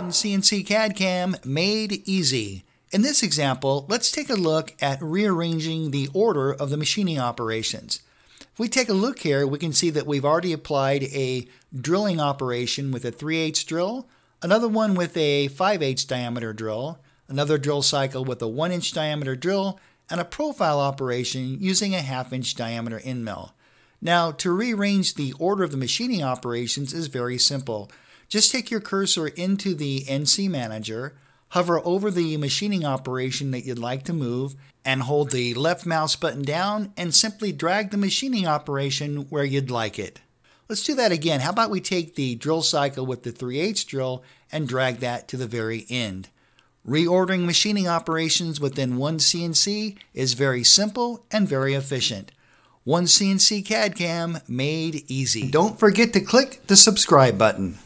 OneCNC CAD CAM Made Easy. In this example, let's take a look at rearranging the order of the machining operations. If we take a look here, we can see that we've already applied a drilling operation with a 3/8 drill, another one with a 5/8 diameter drill, another drill cycle with a 1-inch diameter drill, and a profile operation using a 1/2-inch diameter end mill. Now, to rearrange the order of the machining operations is very simple. Just take your cursor into the NC Manager, hover over the machining operation that you'd like to move, and hold the left mouse button down and simply drag the machining operation where you'd like it. Let's do that again. How about we take the drill cycle with the 3/8 drill and drag that to the very end. Reordering machining operations within OneCNC is very simple and very efficient. OneCNC CAD CAM Made Easy. Don't forget to click the subscribe button.